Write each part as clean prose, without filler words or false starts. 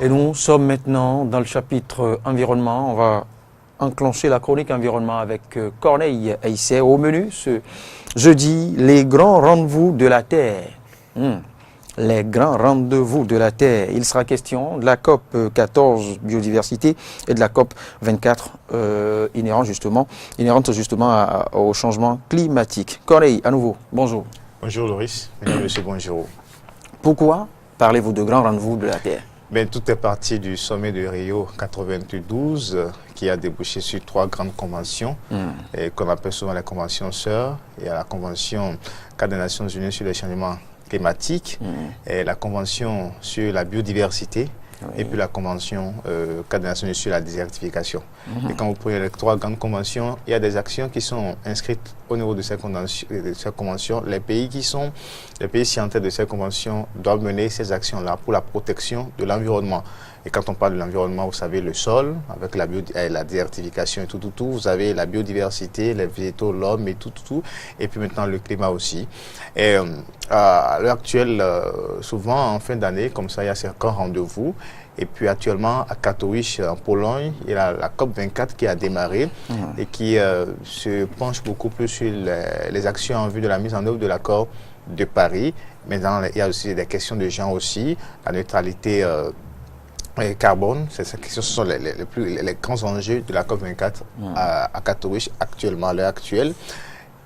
Et nous sommes maintenant dans le chapitre environnement. On va enclencher la chronique environnement avec Corneille Aïssé. Au menu ce jeudi, les grands rendez-vous de la Terre. Les grands rendez-vous de la Terre. Il sera question de la COP 14 biodiversité et de la COP 24 inhérente justement au changement climatique. Corneille, à nouveau, bonjour. Bonjour Loris, mesdames et messieurs, bonjour. Pourquoi parlez-vous de grands rendez-vous de la Terre? Tout est parti du sommet de Rio 92 qui a débouché sur 3 grandes conventions qu'on appelle souvent les conventions sœurs. Il y a la convention cadre des Nations Unies sur les changements climatiques, et la convention sur la biodiversité, et puis la convention cadre des Nations Unies sur la désertification. Et quand vous prenez les 3 grandes conventions, il y a des actions qui sont inscrites au niveau de ces conventions. Les pays signataires de ces conventions doivent mener ces actions-là pour la protection de l'environnement. Et quand on parle de l'environnement, vous savez, le sol, avec la désertification et tout, vous avez la biodiversité, les végétaux, l'homme et tout, et puis maintenant le climat aussi. Et à l'heure actuelle, souvent en fin d'année, comme ça, il y a certains rendez-vous. Et puis actuellement, à Katowice, en Pologne, il y a la COP 24 qui a démarré et qui se penche beaucoup plus sur les actions en vue de la mise en œuvre de l'accord de Paris. Mais il y a aussi des questions de genre aussi, la neutralité carbone, ce sont les grands enjeux de la COP 24 à Katowice actuellement, à l'heure actuelle.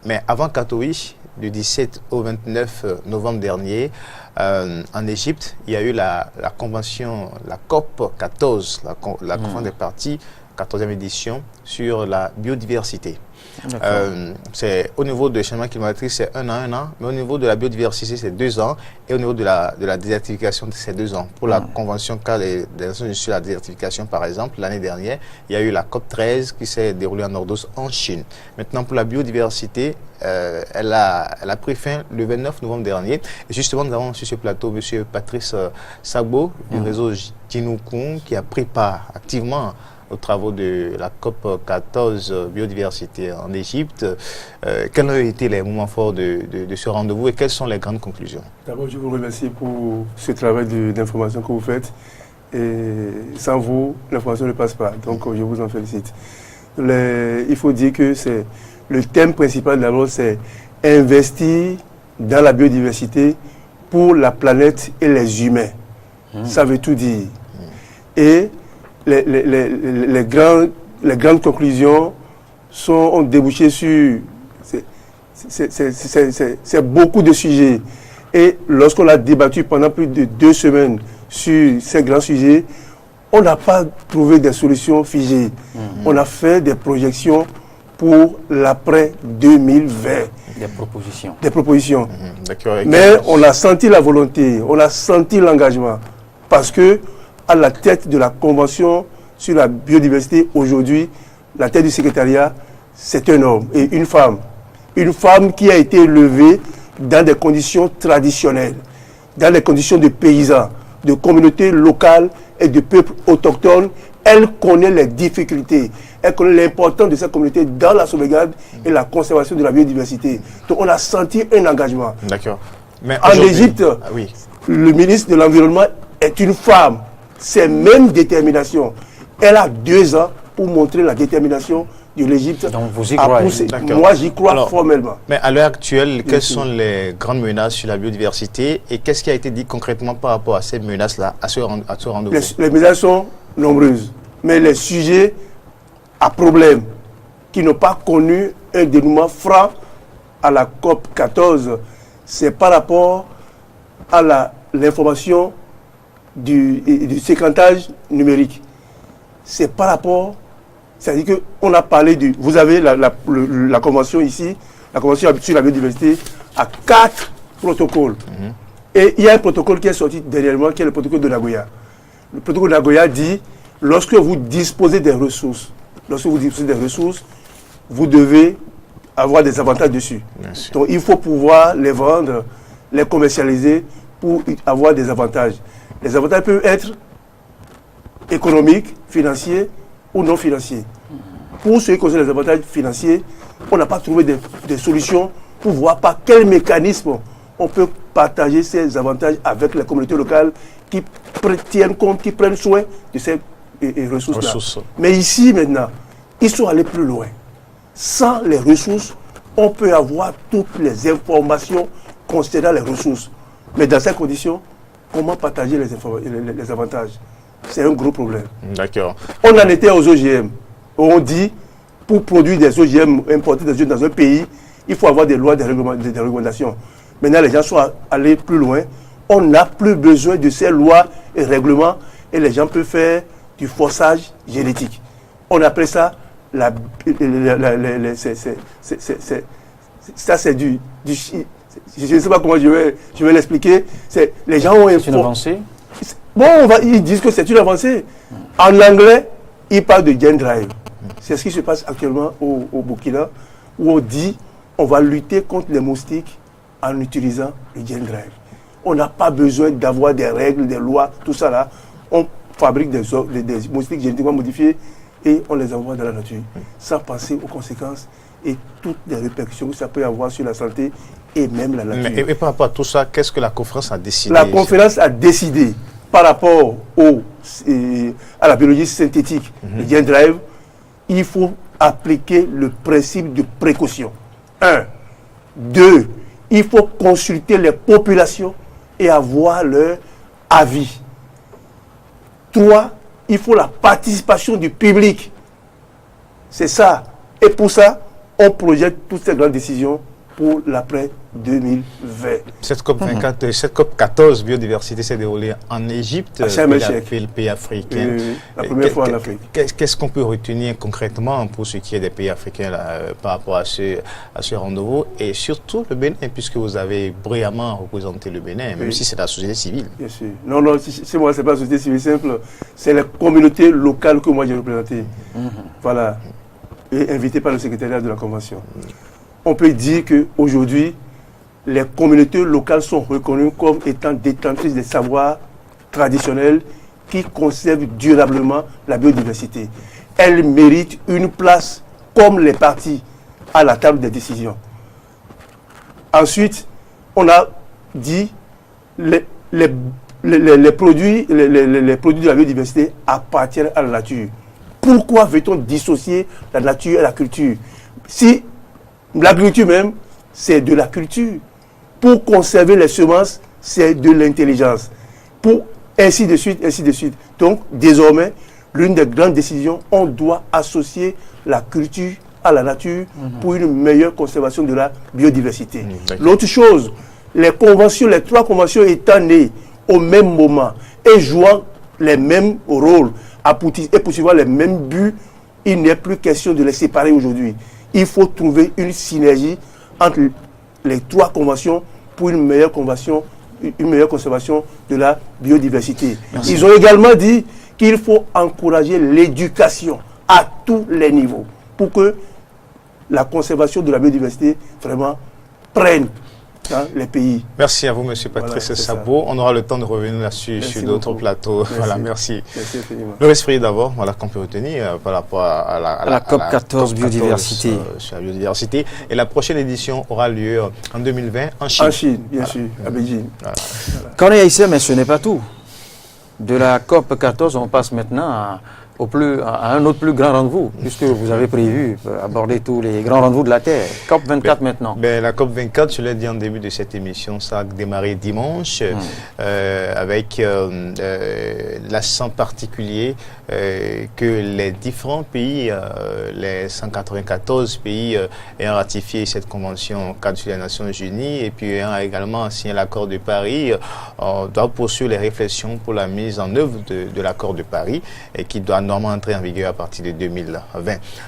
Mais avant Katowice, du 17 au 29 novembre dernier, en Égypte, il y a eu la convention, la COP 14, la conférence des parties, 14e édition, sur la biodiversité. C'est au niveau du changement climatique, c'est 1 an, mais au niveau de la biodiversité, c'est 2 ans, et au niveau de la désertification, c'est 2 ans. Pour la convention cadre des Nations Unies sur la désertification, par exemple, l'année dernière, il y a eu la COP 13 qui s'est déroulée en Ordos, en Chine. Maintenant, pour la biodiversité, elle a pris fin le 29 novembre dernier. Et justement, nous avons sur ce plateau M. Patrice Sagbo, du réseau Jinukun, qui a pris part activement aux travaux de la COP 14 biodiversité en Égypte. Quels ont été les moments forts de ce rendez-vous et quelles sont les grandes conclusions? D'abord, je vous remercie pour ce travail d'information que vous faites. Et sans vous, l'information ne passe pas. Donc, je vous en félicite. Il faut dire que le thème principal d'abord, c'est investir dans la biodiversité pour la planète et les humains. Ça veut tout dire. Et les grandes conclusions ont débouché sur c'est beaucoup de sujets. Et lorsqu'on a débattu pendant plus de 2 semaines sur ces grands sujets, on n'a pas trouvé des solutions figées. On a fait des projections pour l'après 2020. Des propositions. Mais on a senti la volonté, on a senti l'engagement. Parce que à la tête de la Convention sur la biodiversité, aujourd'hui, la tête du secrétariat, c'est un homme et une femme. Une femme qui a été élevée dans des conditions traditionnelles, dans les conditions de paysans, de communautés locales et de peuples autochtones. Elle connaît les difficultés, elle connaît l'importance de cette communauté dans la sauvegarde et la conservation de la biodiversité. Donc on a senti un engagement. D'accord. Mais en Égypte, le ministre de l'Environnement est une femme. C'est même détermination. Elle a 2 ans pour montrer la détermination de l'Égypte. Donc vous y croyez? Moi, j'y crois formellement. Mais à l'heure actuelle, quelles sont les grandes menaces sur la biodiversité et qu'est-ce qui a été dit concrètement par rapport à ces menaces-là, à ce rendez-vous? Les menaces sont nombreuses, mais les sujets à problème qui n'ont pas connu un dénouement franc à la COP 14, c'est par rapport à l'information du séquentage numérique. C'est par rapport, c'est-à-dire qu'on a parlé vous avez la convention ici, la convention sur la biodiversité, à 4 protocoles. Et il y a un protocole qui est sorti dernièrement, qui est le protocole de Nagoya. Le protocole de Nagoya dit, lorsque vous disposez des ressources, vous devez avoir des avantages dessus. Donc il faut pouvoir les vendre, les commercialiser pour avoir des avantages. Les avantages peuvent être économiques, financiers ou non financiers. Pour ce qui concerne les avantages financiers, on n'a pas trouvé des solutions pour voir par quel mécanisme on peut partager ces avantages avec les communautés locales qui tiennent compte, qui prennent soin de ces ressources-là. Mais ici, maintenant, ils sont allés plus loin. Sans les ressources, on peut avoir toutes les informations concernant les ressources. Mais dans ces conditions, comment partager les avantages? C'est un gros problème. D'accord. On en était aux OGM. On dit, pour produire des OGM importés dans un pays, il faut avoir des lois, des réglementations. Maintenant, les gens sont allés plus loin. On n'a plus besoin de ces lois et règlements et les gens peuvent faire du forçage génétique. On appelle ça ça c'est du je ne sais pas comment je vais l'expliquer. Les gens ont une avancée. Bon, ils disent que c'est une avancée. En anglais, ils parlent de gen drive. C'est ce qui se passe actuellement au Burkina, où on dit on va lutter contre les moustiques en utilisant le gen drive. On n'a pas besoin d'avoir des règles, des lois, tout ça là. On fabrique des moustiques génétiquement modifiés et on les envoie dans la nature, sans penser aux conséquences et toutes les répercussions que ça peut avoir sur la santé et même la nature. Et par rapport à tout ça, qu'est-ce que la conférence a décidé? La conférence a décidé, par rapport à la biologie synthétique, le gen drive, il faut appliquer le principe de précaution. 1. 2. Il faut consulter les populations et avoir leur avis. 3. Il faut la participation du public. C'est ça. Et pour ça, on projette toutes ces grandes décisions pour l'après 2020. Cette COP24, cette COP14 biodiversité s'est déroulée en Égypte, le pays africain. La première fois en Afrique. Qu'est-ce qu'on peut retenir concrètement pour ce qui est des pays africains là, par rapport à ce rendez-vous et surtout le Bénin, puisque vous avez brillamment représenté le Bénin, même si c'est la société civile. Bien sûr. Non, c'est moi, c'est pas la société civile simple. C'est la communauté locale que moi j'ai représentée. Voilà. Et invité par le secrétariat de la Convention. On peut dire qu'aujourd'hui, les communautés locales sont reconnues comme étant détentrices des savoirs traditionnels qui conservent durablement la biodiversité. Elles méritent une place comme les parties à la table des décisions. Ensuite, on a dit les produits de la biodiversité appartiennent à la nature. Pourquoi veut-on dissocier la nature et la culture? Si l'agriculture même, c'est de la culture. Pour conserver les semences, c'est de l'intelligence. Pour ainsi de suite, ainsi de suite. Donc, désormais, l'une des grandes décisions, on doit associer la culture à la nature pour une meilleure conservation de la biodiversité. L'autre chose, les trois conventions étant nées au même moment et jouant les mêmes rôles et poursuivant les mêmes buts, il n'est plus question de les séparer aujourd'hui. Il faut trouver une synergie entre les trois conventions pour une meilleure conservation de la biodiversité. Merci. Ils ont également dit qu'il faut encourager l'éducation à tous les niveaux pour que la conservation de la biodiversité vraiment prenne les pays. Merci à vous, M. Patrice Sabo. On aura le temps de revenir là-dessus sur d'autres plateaux. Merci. Voilà, merci. Merci infiniment. Le esprit d'abord, voilà qu'on peut retenir par rapport à la COP14 biodiversité. Sur la biodiversité. Et la prochaine édition aura lieu en 2020 en Chine. En Chine, bien sûr, à Beijing. Corneille Haïssé, mais ce n'est pas tout. De la COP14, on passe maintenant à un autre plus grand rendez-vous, puisque vous avez prévu aborder tous les grands rendez-vous de la Terre. COP24 maintenant. La COP24, je l'ai dit en début de cette émission, ça a démarré dimanche avec l'accent particulier que les différents pays, les 194 pays ayant ratifié cette convention cadre sur les Nations Unies et puis ayant également signé l'accord de Paris, doivent poursuivre les réflexions pour la mise en œuvre de l'accord de Paris et qui doit normalement entrer en vigueur à partir de 2020.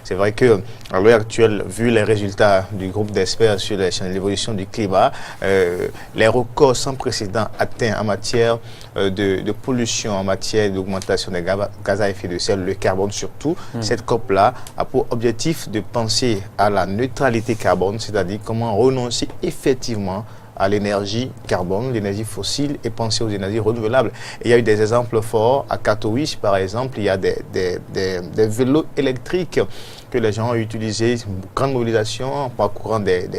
C'est vrai que à l'heure actuelle, vu les résultats du groupe d'experts sur l'évolution du climat, les records sans précédent atteints en matière de pollution, en matière d'augmentation des gaz à effet de serre, le carbone surtout, cette COP-là a pour objectif de penser à la neutralité carbone, c'est-à-dire comment renoncer effectivement à l'énergie carbone, l'énergie fossile et penser aux énergies renouvelables. Et il y a eu des exemples forts. À Katowice, par exemple, il y a des vélos électriques que les gens ont utilisés, une grande mobilisation en parcourant des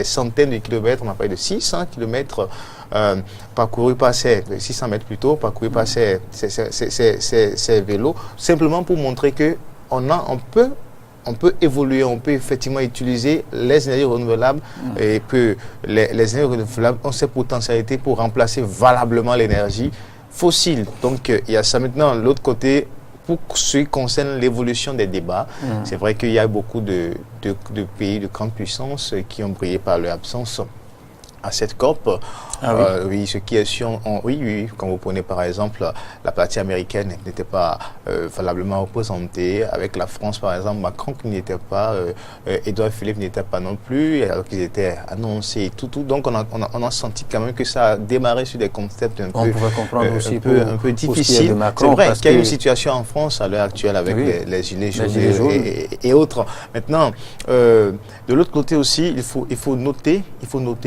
centaines de kilomètres, on a parlé de 600 kilomètres parcouru par ces 600 mètres plus tôt, parcouru par ces vélos, simplement pour montrer que on peut évoluer, on peut effectivement utiliser les énergies renouvelables et que les énergies renouvelables ont cette potentialité pour remplacer valablement l'énergie fossile. Donc il y a ça maintenant. L'autre côté, pour ce qui concerne l'évolution des débats, c'est vrai qu'il y a beaucoup de pays de grande puissance qui ont brillé par leur absence à cette COP. Oui, ce qui est sûr, oui, quand vous prenez par exemple la partie américaine n'était pas valablement représentée, avec la France par exemple, Macron qui n'y était pas, Édouard Philippe n'y était pas non plus, alors qu'ils étaient annoncés et tout. Donc on a senti quand même que ça a démarré sur des concepts un peu difficiles. C'est vrai qu'il y a une situation en France à l'heure actuelle avec les gilets jaunes et autres. Maintenant, de l'autre côté aussi, il faut noter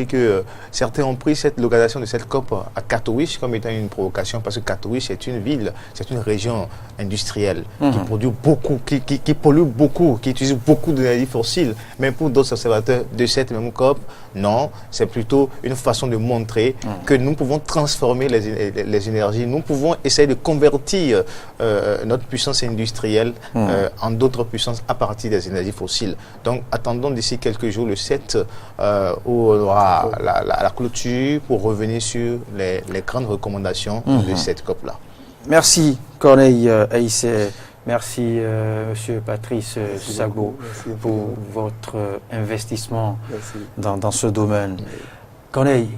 que certains ont pris cette localisation de cette COP à Katowice comme étant une provocation, parce que Katowice est une ville, c'est une région industrielle qui produit beaucoup, qui pollue beaucoup, qui utilise beaucoup d'énergie fossile. Mais pour d'autres observateurs de cette même COP, non, c'est plutôt une façon de montrer que nous pouvons transformer les énergies, nous pouvons essayer de convertir notre puissance industrielle en d'autres puissances à partir des énergies fossiles. Donc attendons d'ici quelques jours, le 7, où on aura la clôture pour revenir sur les grandes recommandations de cette COP-là. Merci Corneille Aïssé, merci Monsieur Patrice Sagbo pour votre investissement dans ce domaine. Corneille,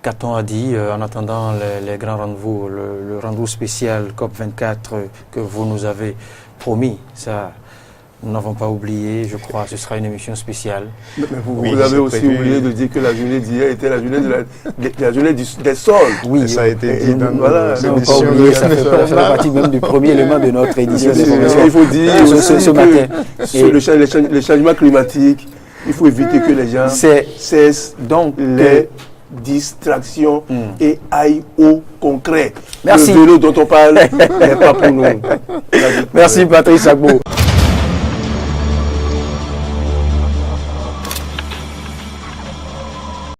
qu'a-t-on à dire en attendant les grands rendez-vous, le rendez-vous spécial COP24 que vous nous avez promis? Ça, nous n'avons pas oublié, je crois, ce sera une émission spéciale. Mais vous avez aussi oublié de dire que la journée d'hier était la journée des sols. Oui, ça a été dit dans l'émission. Ça fait partie même du premier élément de notre édition. Il faut dire ce matin. Sur le changement climatique, il faut éviter que les gens cessent donc les distractions et aillent au concret. Merci. Le vélo dont on parle n'est pas pour nous. Merci Patrice Sagbo.